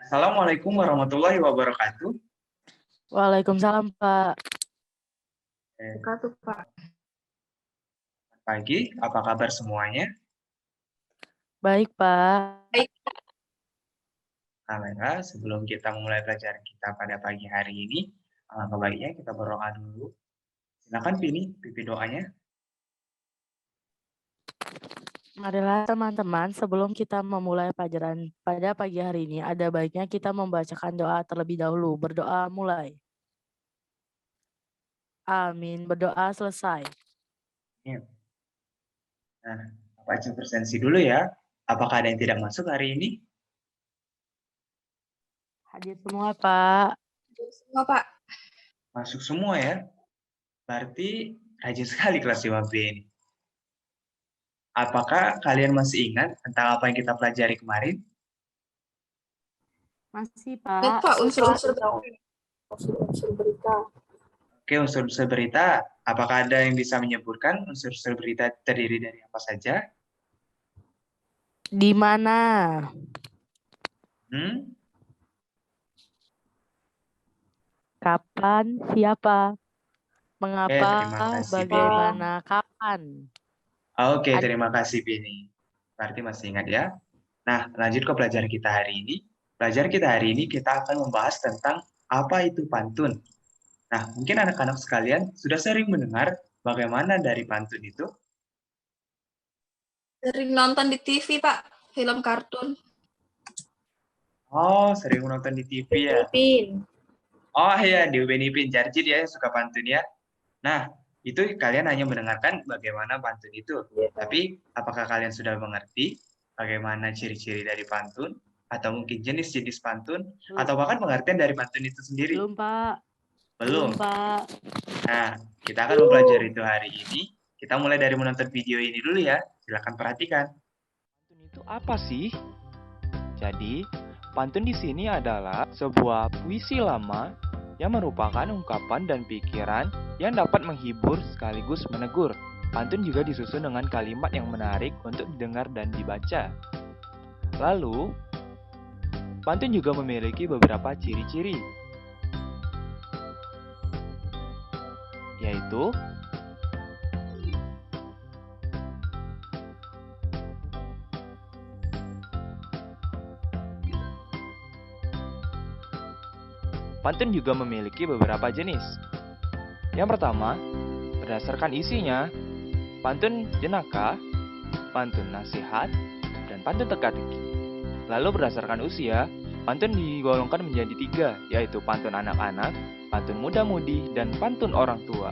Assalamualaikum warahmatullahi wabarakatuh. Waalaikumsalam, Pak. Selamat pagi, apa kabar semuanya? Baik, Pak. Alhamdulillah, sebelum kita memulai pelajaran kita pada pagi hari ini, alangkah baiknya kita berdoa dulu. Silakan pimpin doanya. Marilah teman-teman, sebelum kita memulai pelajaran pada pagi hari ini, ada baiknya kita membacakan doa terlebih dahulu. Berdoa mulai. Amin. Berdoa selesai. Ya. Nah, Bapak Aceh presensi dulu ya. Apakah ada yang tidak masuk hari ini? Hadir semua, Pak. Semua, Pak. Masuk semua ya. Berarti rajin sekali kelas 5B ini. Apakah kalian masih ingat tentang apa yang kita pelajari kemarin? Masih, Ingat, Pak. Pak, unsur-unsur berita. Oke, unsur-unsur berita. Apakah ada yang bisa menyebutkan unsur-unsur berita terdiri dari apa saja? Di mana? Kapan? Siapa? Mengapa? Terima kasih, Bagaimana? Kapan? Oke, terima kasih, Bini. Berarti masih ingat ya. Nah, lanjut ke pelajaran kita hari ini. Pelajaran kita hari ini kita akan membahas tentang apa itu pantun. Nah, mungkin anak-anak sekalian sudah sering mendengar bagaimana dari pantun itu. Sering nonton di TV, Pak. Film kartun. Oh, sering menonton di TV ya. Oh iya, di Upin Ipin Jarjit ya, suka pantun ya. Nah, itu kalian hanya mendengarkan bagaimana pantun itu. Tapi, apakah kalian sudah mengerti bagaimana ciri-ciri dari pantun? Atau mungkin jenis-jenis pantun? Atau bahkan pengertian dari pantun itu sendiri? Belum, Pak. Belum? Pak. Nah, kita akan mempelajari itu hari ini. Kita mulai dari menonton video ini dulu ya. Silakan perhatikan. Pantun itu apa sih? Jadi, pantun di sini adalah sebuah puisi lama yang merupakan ungkapan dan pikiran yang dapat menghibur sekaligus menegur. Pantun juga disusun dengan kalimat yang menarik untuk didengar dan dibaca. Lalu, pantun juga memiliki beberapa ciri-ciri, yaitu pantun juga memiliki beberapa jenis. Yang pertama, berdasarkan isinya, pantun jenaka, pantun nasihat, dan pantun teka-teki. Lalu berdasarkan usia, pantun digolongkan menjadi 3, yaitu pantun anak-anak, pantun muda-mudi, dan pantun orang tua.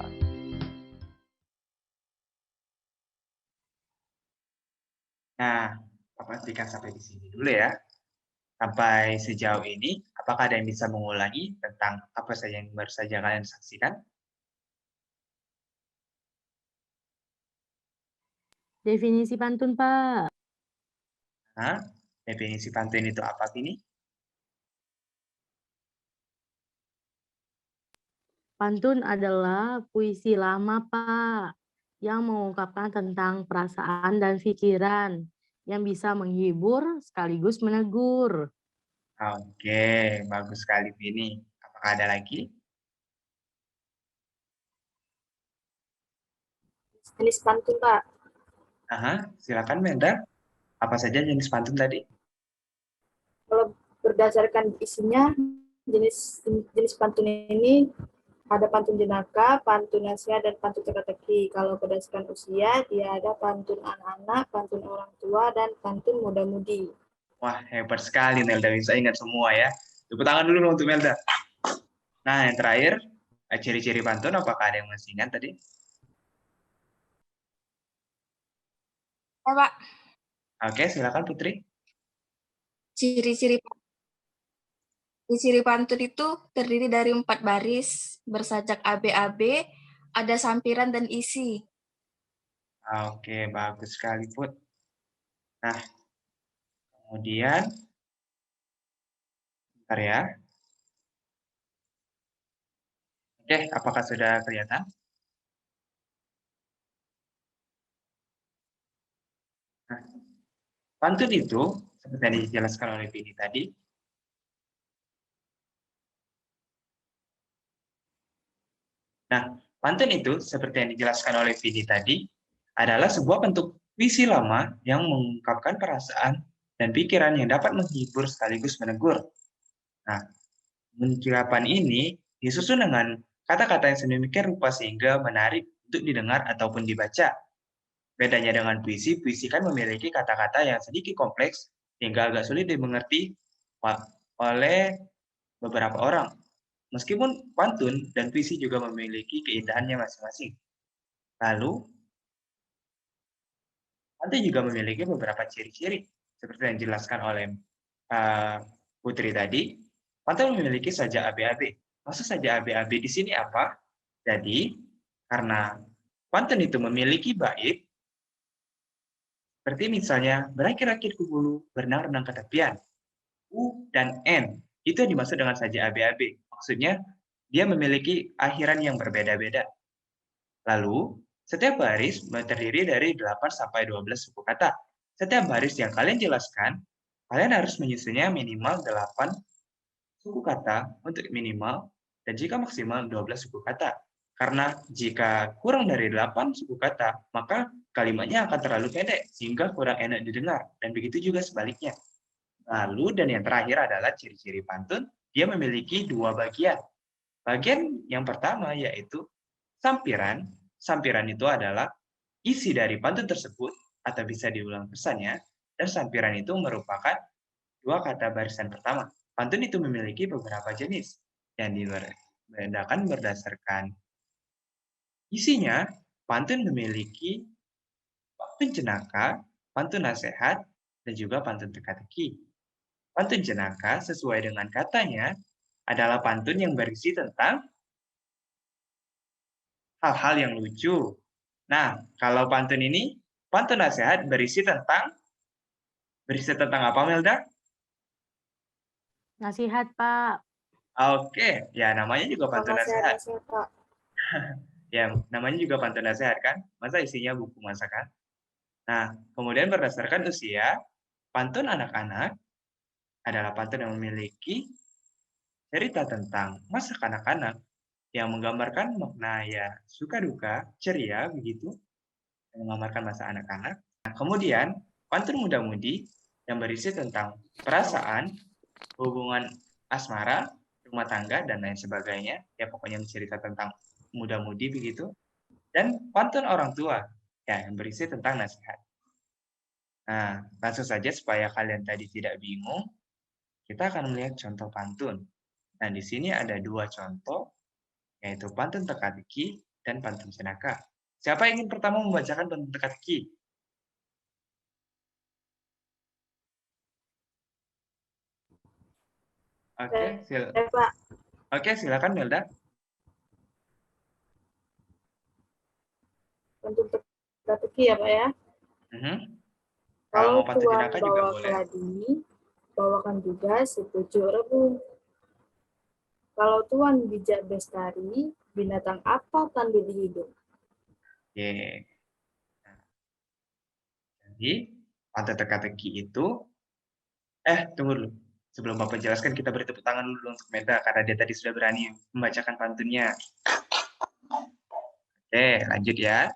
Nah, pastikan sampai di sini dulu ya. Sampai sejauh ini, apakah ada yang bisa mengulangi tentang apa saja yang baru saja kalian saksikan? Definisi pantun, Pak. Nah, definisi pantun itu apa, Vini? Pantun adalah puisi lama, Pak, yang mengungkapkan tentang perasaan dan pikiran yang bisa menghibur sekaligus menegur. Oke, bagus sekali, Vini. Apakah ada lagi? Jenis pantun, Pak. Silakan, Melda. Apa saja jenis pantun tadi? Kalau berdasarkan isinya, jenis pantun ini ada pantun jenaka, pantun nasihat, dan pantun teka-teki. Kalau berdasarkan usia, dia ada pantun anak-anak, pantun orang tua, dan pantun muda-mudi. Wah, hebat sekali Melda, bisa ingat semua ya. Tepuk tangan dulu untuk Melda. Nah, yang terakhir, ciri-ciri pantun, apakah ada yang masih ingat tadi? Ya, Pak. Oke, silakan Putri. Ciri-ciri pantun itu terdiri dari 4 baris, bersajak AB-AB, ada sampiran dan isi. Oke, bagus sekali, Put. Nah, kemudian, bentar ya. Oke, apakah sudah kelihatan? Nah, pantun itu, seperti yang dijelaskan oleh Vini tadi, Nah, pantun itu seperti yang dijelaskan oleh Vidi tadi adalah sebuah bentuk puisi lama yang mengungkapkan perasaan dan pikiran yang dapat menghibur sekaligus menegur. Nah, ungkapan ini disusun dengan kata-kata yang sedemikian rupa sehingga menarik untuk didengar ataupun dibaca. Bedanya dengan puisi, puisi kan memiliki kata-kata yang sedikit kompleks sehingga agak sulit dimengerti oleh beberapa orang. Meskipun pantun dan puisi juga memiliki keindahannya masing-masing. Lalu, pantun juga memiliki beberapa ciri-ciri seperti yang dijelaskan oleh Putri tadi. Pantun memiliki sajak AB-AB. Maksud sajak AB-AB di sini apa? Jadi, karena pantun itu memiliki bait, seperti misalnya, berakir-akir ke hulu, berenang-renang ke tepian. U dan N, itu dimaksud dengan sajak AB-AB. Maksudnya, dia memiliki akhiran yang berbeda-beda. Lalu, setiap baris terdiri dari 8 sampai 12 suku kata. Setiap baris yang kalian jelaskan, kalian harus menyusunnya minimal 8 suku kata untuk minimal, dan jika maksimal 12 suku kata. Karena jika kurang dari 8 suku kata, maka kalimatnya akan terlalu pendek, sehingga kurang enak didengar, dan begitu juga sebaliknya. Lalu, dan yang terakhir adalah ciri-ciri pantun, dia memiliki 2 bagian. Bagian yang pertama yaitu sampiran. Sampiran itu adalah isi dari pantun tersebut, atau bisa diulang pesannya, dan sampiran itu merupakan 2 kata barisan pertama. Pantun itu memiliki beberapa jenis yang dibedakan berdasarkan isinya. Pantun memiliki pantun jenaka, pantun nasihat, dan juga pantun teka-teki. Pantun jenaka sesuai dengan katanya adalah pantun yang berisi tentang hal-hal yang lucu. Nah, kalau pantun ini, pantun nasihat berisi tentang apa, Melda? Nasihat, Pak. Oke, ya namanya juga pantun nasihat. Pak. Ya, namanya juga pantun nasihat kan? Masa isinya buku masakan? Nah, kemudian berdasarkan usia, pantun anak-anak adalah pantun yang memiliki cerita tentang masa kanak-kanak yang menggambarkan makna ya suka duka, ceria begitu, yang menggambarkan masa anak-anak. Nah, kemudian pantun muda-mudi yang berisi tentang perasaan, hubungan asmara, rumah tangga, dan lain sebagainya. Ya pokoknya bercerita tentang muda-mudi begitu. Dan pantun orang tua ya yang berisi tentang nasihat. Nah, langsung saja supaya kalian tadi tidak bingung, kita akan melihat contoh pantun. Nah, di sini ada 2 contoh, yaitu pantun teka-teki dan pantun jenaka. Siapa yang ingin pertama membacakan pantun teka-teki? Oke, silakan Melda. Pantun teka-teki ya, Pak ya. Kalau Kalau mau pantun Tuan jenaka juga bawa boleh. keladi, bawakan juga sepucuk rebung. Kalau Tuan bijak bestari, binatang apa tandu di hidung? Oke. Jadi, pantun teka-teki itu, tunggu dulu. Sebelum Bapak jelaskan, kita beri tepuk tangan dulu untuk Melda, karena dia tadi sudah berani membacakan pantunnya. Oke, lanjut ya.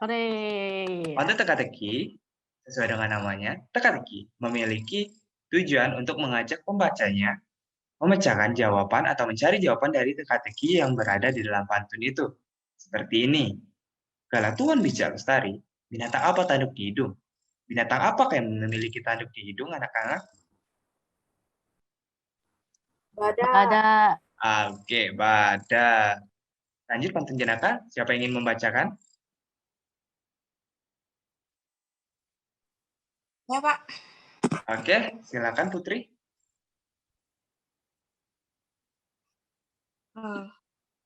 Pantun teka-teki, sesuai dengan namanya, teka-teki memiliki tujuan untuk mengajak pembacanya memecahkan jawaban atau mencari jawaban dari teka-teki yang berada di dalam pantun itu. Seperti ini. Kalau Tuan bijak lestari, binatang apa tanduk di hidung? Binatang apa yang memiliki tanduk di hidung, anak-anak? Badak. Oke, badak. Lanjut pantun jenaka, siapa yang ingin membacakan? Ya, Pak. Oke, silakan Putri.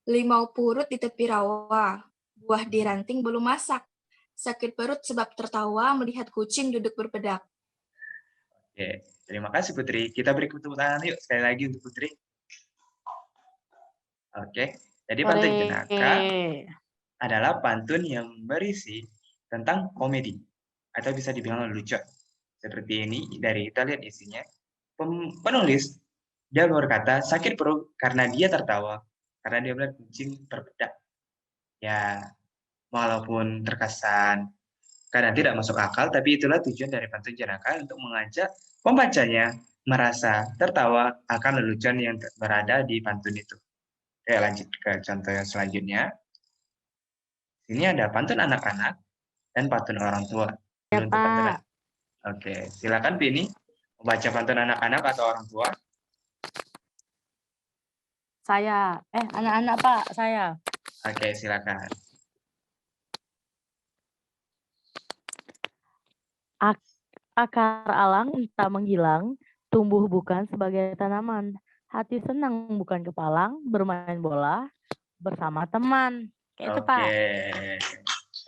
Limau purut di tepi rawa, buah di ranting belum masak. Sakit perut sebab tertawa melihat kucing duduk berbedak. Oke, terima kasih Putri. Kita beri tepuk tangan yuk sekali lagi untuk Putri. Oke, jadi pantun jenaka adalah pantun yang berisi tentang komedi atau bisa dibilang lucu. Seperti ini, dari kita lihat isinya. Penulis, dia berkata sakit perut karena dia tertawa, karena dia melihat kucing berbedak. Ya, walaupun terkesan kadang tidak masuk akal, tapi itulah tujuan dari pantun jenaka untuk mengajak pembacanya merasa tertawa akan lelucon yang berada di pantun itu. Oke, lanjut ke contoh yang selanjutnya. Ini ada pantun anak-anak dan pantun orang tua. Ya, Untuk pantun. Pak. Oke, silakan Pini membaca pantun anak-anak atau orang tua. Saya. Anak-anak, Pak. Saya. Oke, silakan. Akar alang entah menghilang, tumbuh bukan sebagai tanaman. Hati senang bukan kepalang, bermain bola bersama teman. Kayak itu, Pak. Oke,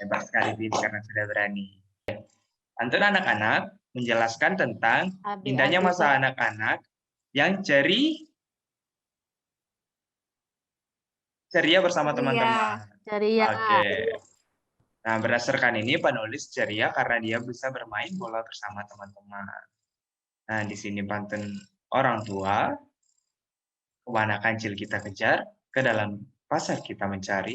hebat sekali Pini karena sudah berani. Pantun anak-anak menjelaskan tentang indahnya masa anak-anak yang ceria bersama teman-teman. Ceria. Oke. Nah, berdasarkan ini penulis ceria karena dia bisa bermain bola bersama teman-teman. Nah, di sini pantun orang tua, kemana kancil kita kejar, ke dalam pasar kita mencari,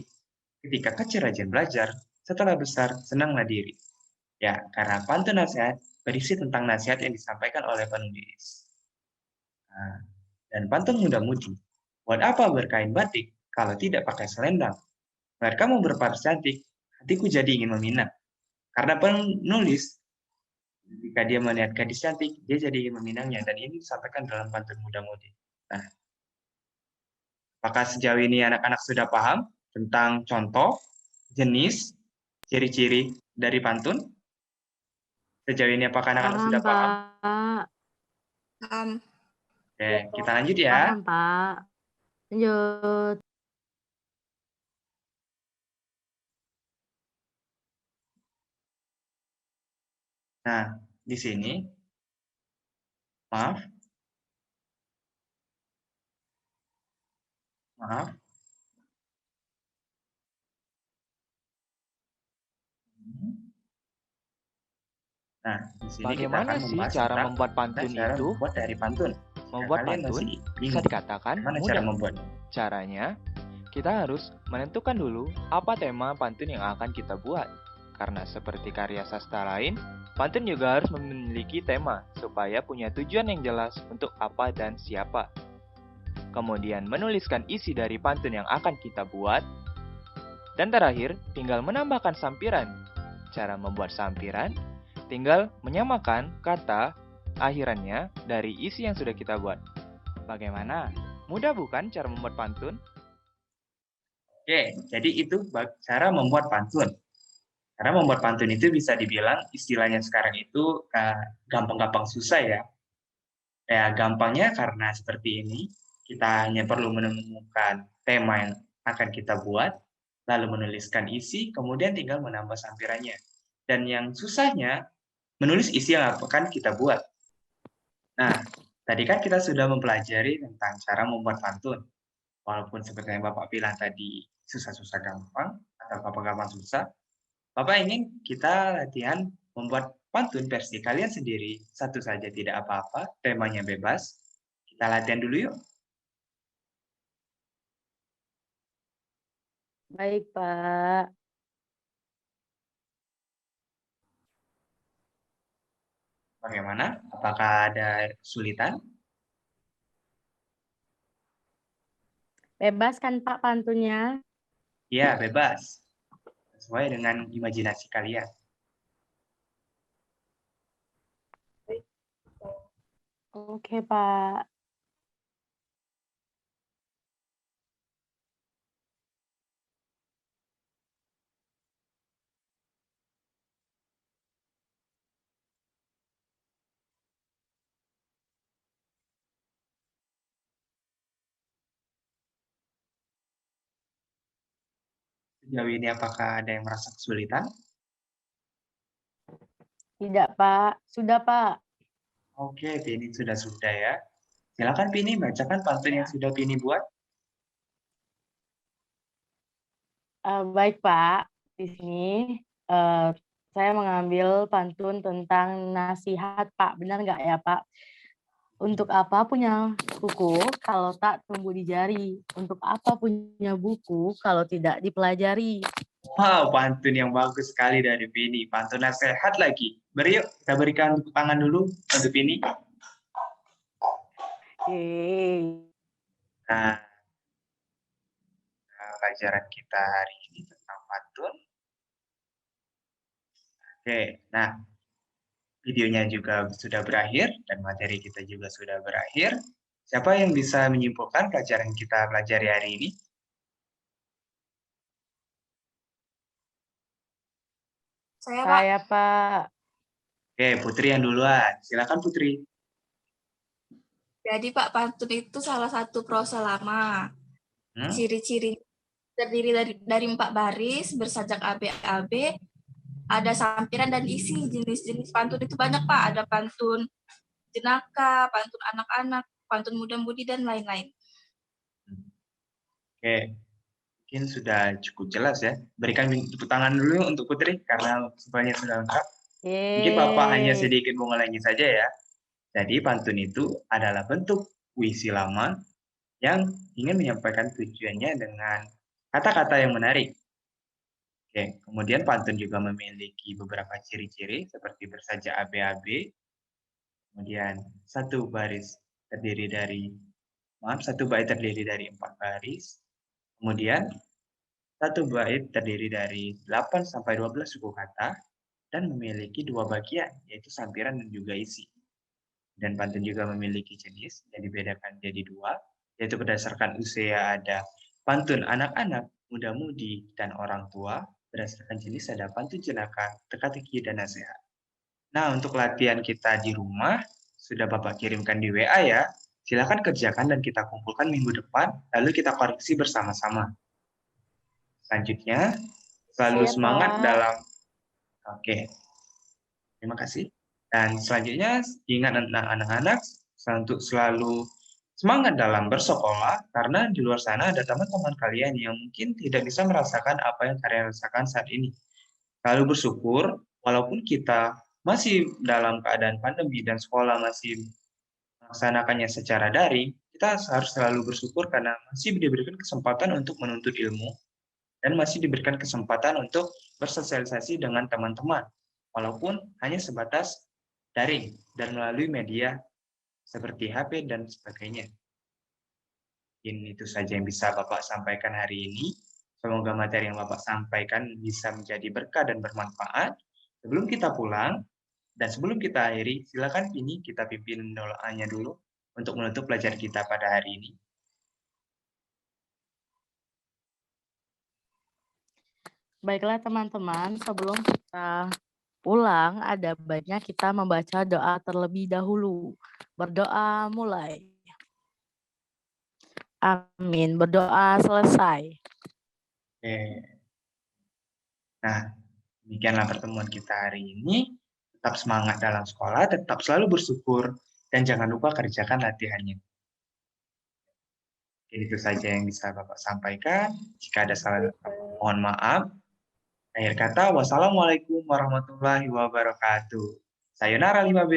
ketika kecil rajin belajar, setelah besar senanglah diri. Ya, karena pantun nasihat berisi tentang nasihat yang disampaikan oleh penulis. Nah, dan pantun muda-mudi, buat apa berkain batik kalau tidak pakai selendang? Mereka mau berparas cantik, hatiku jadi ingin meminang. Karena penulis, jika dia melihat gadis cantik, dia jadi ingin meminangnya. Dan ini disampaikan dalam pantun muda-mudi. Nah, apakah sejauh ini anak-anak sudah paham tentang contoh, jenis, ciri-ciri dari pantun? Sejauh ini apakah anak-anak sudah paham? Pak. Paham. Oke, kita lanjut ya. Paham, Pak. Lanjut. Nah, di sini, maaf. Nah, di sini Bagaimana kita akan sih membahas cara tentang membuat pantun cara itu? membuat dari pantun. Membuat Kalian pantun masih bisa bingung dikatakan gimana cara mudah. membuat. Caranya, kita harus menentukan dulu apa tema pantun yang akan kita buat. Karena seperti karya sastra lain, pantun juga harus memiliki tema supaya punya tujuan yang jelas untuk apa dan siapa. Kemudian menuliskan isi dari pantun yang akan kita buat. Dan terakhir, tinggal menambahkan sampiran. Cara membuat sampiran, tinggal menyamakan kata akhirannya dari isi yang sudah kita buat. Bagaimana? Mudah bukan cara membuat pantun? Oke, jadi itu cara membuat pantun. Karena membuat pantun itu bisa dibilang istilahnya sekarang itu gampang-gampang susah ya. Ya, gampangnya karena seperti ini, kita hanya perlu menemukan tema yang akan kita buat, lalu menuliskan isi, kemudian tinggal menambah sampirannya. Dan yang susahnya, menulis isi yang akan kita buat. Nah, tadi kan kita sudah mempelajari tentang cara membuat pantun. Walaupun seperti yang Bapak bilang tadi, susah-susah gampang, atau gampang-gampang susah, Bapak ingin kita latihan membuat pantun versi kalian sendiri, satu saja tidak apa-apa, temanya bebas. Kita latihan dulu yuk. Baik, Pak. Bagaimana? Apakah ada kesulitan? Bebas kan, Pak, pantunnya? Ya, bebas. Sesuai dengan imajinasi kalian. Oke, Pak. Sejauh ini apakah ada yang merasa kesulitan? Tidak, Pak. Sudah, Pak. Oke, Pini sudah ya. Silakan Pini bacakan pantun yang sudah Pini buat. Baik, Pak. Di sini saya mengambil pantun tentang nasihat, Pak. Benar nggak ya, Pak? Untuk apa punya kuku kalau tak tumbuh di jari? Untuk apa punya buku kalau tidak dipelajari? Wow, pantun yang bagus sekali dari Vini. Pantun nasihat lagi. Beri yuk, kita berikan tepuk tangan dulu untuk Vini. Nah, pelajaran kita hari ini tentang pantun. Oke, nah videonya juga sudah berakhir dan materi kita juga sudah berakhir. Siapa yang bisa menyimpulkan pelajaran kita pelajari hari ini? Saya, Pak. Saya, Pak. Oke, Putri yang duluan. Silakan Putri. Jadi Pak, pantun itu salah satu prosa lama. Ciri-ciri terdiri dari 4 baris, bersajak AB-AB, ada sampiran dan isi. Jenis-jenis pantun itu banyak, Pak. Ada pantun jenaka, pantun anak-anak, pantun muda-mudi, dan lain-lain. Oke, mungkin sudah cukup jelas ya. Berikan tepuk tangan dulu untuk Putri, karena semuanya sudah lengkap. Mungkin Bapak hanya sedikit mengulangi saja ya. Jadi pantun itu adalah bentuk puisi lama yang ingin menyampaikan tujuannya dengan kata-kata yang menarik. Oke, kemudian pantun juga memiliki beberapa ciri-ciri seperti bersaja AB-AB, kemudian satu bait terdiri dari 4 baris, kemudian satu bait terdiri dari 8 sampai 12 suku kata, dan memiliki 2 bagian, yaitu sampiran dan juga isi. Dan pantun juga memiliki jenis yang dibedakan jadi 2, yaitu berdasarkan usia ada pantun anak-anak, muda-mudi, dan orang tua. Berdasarkan jenis ada pantun jenaka, teka-teki, dan nasihat. Nah, untuk latihan kita di rumah, sudah Bapak kirimkan di WA ya. Silakan kerjakan dan kita kumpulkan minggu depan, lalu kita koreksi bersama-sama. Selanjutnya, selalu semangat dalam... Oke, terima kasih. Dan selanjutnya, ingat tentang anak-anak untuk selalu semangat dalam bersekolah, karena di luar sana ada teman-teman kalian yang mungkin tidak bisa merasakan apa yang kalian rasakan saat ini. Lalu bersyukur, walaupun kita masih dalam keadaan pandemi dan sekolah masih melaksanakannya secara daring, kita harus selalu bersyukur karena masih diberikan kesempatan untuk menuntut ilmu dan masih diberikan kesempatan untuk bersosialisasi dengan teman-teman, walaupun hanya sebatas daring dan melalui media seperti HP dan sebagainya. Mungkin itu saja yang bisa Bapak sampaikan hari ini. Semoga materi yang Bapak sampaikan bisa menjadi berkah dan bermanfaat. Sebelum kita pulang dan sebelum kita akhiri, silakan ini kita pimpin doanya dulu untuk menutup pelajaran kita pada hari ini. Baiklah teman-teman, sebelum kita pulang, ada baiknya kita membaca doa terlebih dahulu. Berdoa mulai. Amin. Berdoa selesai. Oke. Nah, demikianlah pertemuan kita hari ini. Tetap semangat dalam sekolah, tetap selalu bersyukur, dan jangan lupa kerjakan latihannya. Itu saja yang bisa Bapak sampaikan. Jika ada salah, mohon maaf. Akhir kata, wassalamualaikum warahmatullahi wabarakatuh. Sayonara 5B.